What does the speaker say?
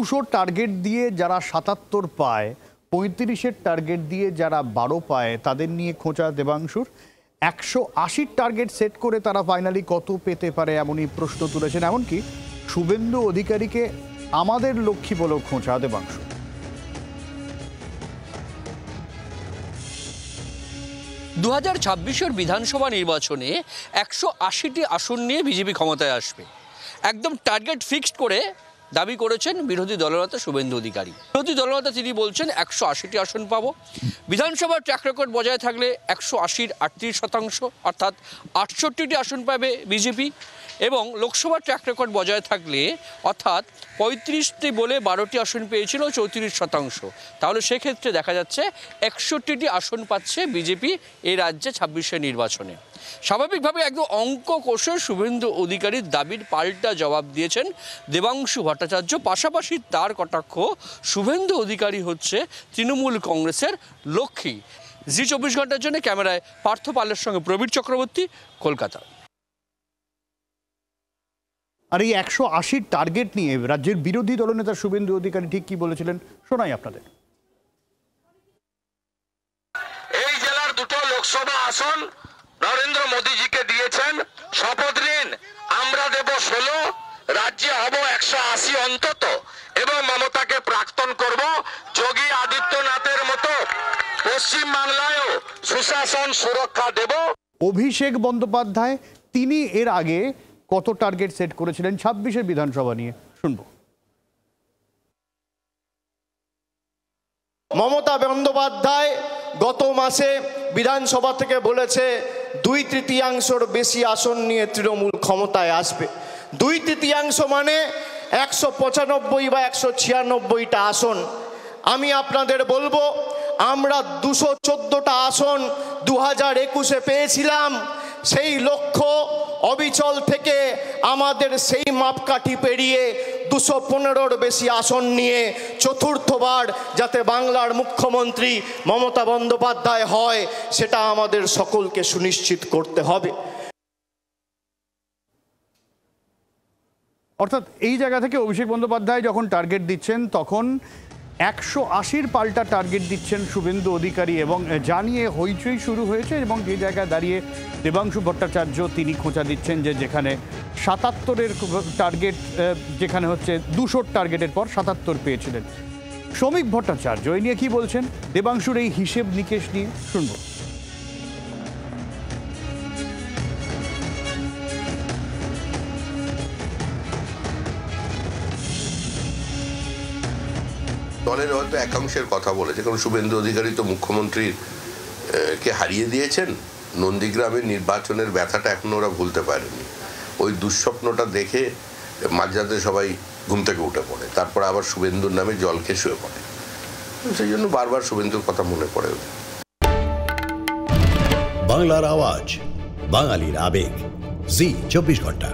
200 target দিয়ে যারা 77 পায়, 35-এর টার্গেট দিয়ে যারা 12 পায়, তাদের নিয়ে খোঁচা দেবাংশুর। 180 টার্গেট সেট করে তারা ফাইনালি কত পেতে পারে এমনই প্রশ্ন তুলেছেন। এমনকি শুভেন্দু অধিকারীকে আমাদের লক্ষ্মী বলেও খোঁচা দেবাংশু। দু 2026-এর বিধানসভা নির্বাচনে 180টি আসন নিয়ে বিজেপি ক্ষমতায় আসবে, একদম টার্গেট ফিক্সড করে দাবি করেছেন বিরোধী দলনেতা শুভেন্দু অধিকারী। বিরোধী দলনেতা তিনি বলছেন 180টি আসন পাবো। বিধানসভার ট্র্যাক রেকর্ড বজায় থাকলে 180-র 38%, অর্থাৎ 68টি আসন পাবে বিজেপি। এবং লোকসভার ট্র্যাক রেকর্ড বজায় থাকলে অর্থাৎ 35টি বলে 12টি আসন পেয়েছিল 34%। তাহলে সেক্ষেত্রে দেখা যাচ্ছে 61টি আসন পাচ্ছে বিজেপি এই রাজ্যে 26-এর নির্বাচনে। স্বাভাবিকভাবে একদম অঙ্ক কষে শুভেন্দু অধিকারীর দাবির পাল্টা জবাব দিয়েছেন দেবাংশু ভট্টাচার্য। পাশাপাশি তার কটাক্ষ, শুভেন্দু অধিকারী হচ্ছে তৃণমূল কংগ্রেসের লক্ষ্মী। জি 24 ঘন্টার জন্য ক্যামেরায় পার্থ পালের সঙ্গে প্রবীর চক্রবর্তী, কলকাতা। আর এই 180 টার্গেট নিয়ে রাজ্যের বিরোধী দলনেতা শুভেন্দু অধিকারী ঠিক কি বলেছিলেন শোনাই আপনাদের। এই জেলার 2টো লোকসভা আসন নরেন্দ্র মোদীজিকে দিয়েছেন, শপথ নিন আমরা দেব 16, রাজ্যে হব 180 অন্তত, এবং মমতাকে প্রাক্তন করব। যোগী আদিত্যনাথের মতো পশ্চিম বাংলায়ও সুশাসন সুরক্ষা দেব। অভিষেক বন্দ্যোপাধ্যায় তিনি এর আগে কত টার্গেট সেট করেছিলেন 26-এর বিধানসভা নিয়ে শুনবো। মমতা বন্দ্যোপাধ্যায় গত মাসে বিধানসভা থেকে বলেছে 2/3 বেশি আসন নিয়ে তৃণমূল ক্ষমতায় আসবে। 2/3 মানে 195 বা 196টা আসন। আমি আপনাদের বলবো, আমরা 214টা আসন 2021-এ পেয়েছিলাম। সেই লক্ষ্য অবিচল থেকে আমাদের সেই মাপকাঠি পেরিয়ে 215-র বেশি আসন নিয়ে চতুর্থবার যাতে বাংলার মুখ্যমন্ত্রী মমতা বন্দ্যোপাধ্যায় হয়, সেটা আমাদের সকলকে সুনিশ্চিত করতে হবে। অর্থাৎ এই জায়গা থেকে অভিষেক বন্দ্যোপাধ্যায় যখন টার্গেট দিচ্ছেন তখন 180-র পাল্টা টার্গেট দিচ্ছেন শুভেন্দু অধিকারী, এবং জানিয়ে হইচই শুরু হয়েছে। এবং যে জায়গায় দাঁড়িয়ে দেবাংশু ভট্টাচার্য তিনি খোঁচা দিচ্ছেন যে যেখানে 77-এর টার্গেট, যেখানে হচ্ছে 200 টার্গেটের পর 77 পেয়েছিলেন। শ্রমিক ভট্টাচার্য এই নিয়ে কি বলছেন, দেবাংশুর এই হিসেব নিকেশ নিয়ে শুনবো। দলের হয়তো একাংশের কথা বলেছে, কারণ শুভেন্দু অধিকারী তো মুখ্যমন্ত্রীর কে হারিয়ে দিয়েছেন। নন্দীগ্রামের নির্বাচনের ব্যথাটা এখনো ওরা ভুলতে পারেনি। ওই দুঃস্বপ্নটা দেখে মাঝরাতে সবাই ঘুম থেকে উঠে পড়ে, তারপর আবার শুভেন্দুর নামে জল খেয়ে শুয়ে পড়ে। সেই জন্য বারবার শুভেন্দুর কথা মনে পড়ে। বাংলার আওয়াজ, বাঙালির আবেগ, জি 24 ঘন্টা।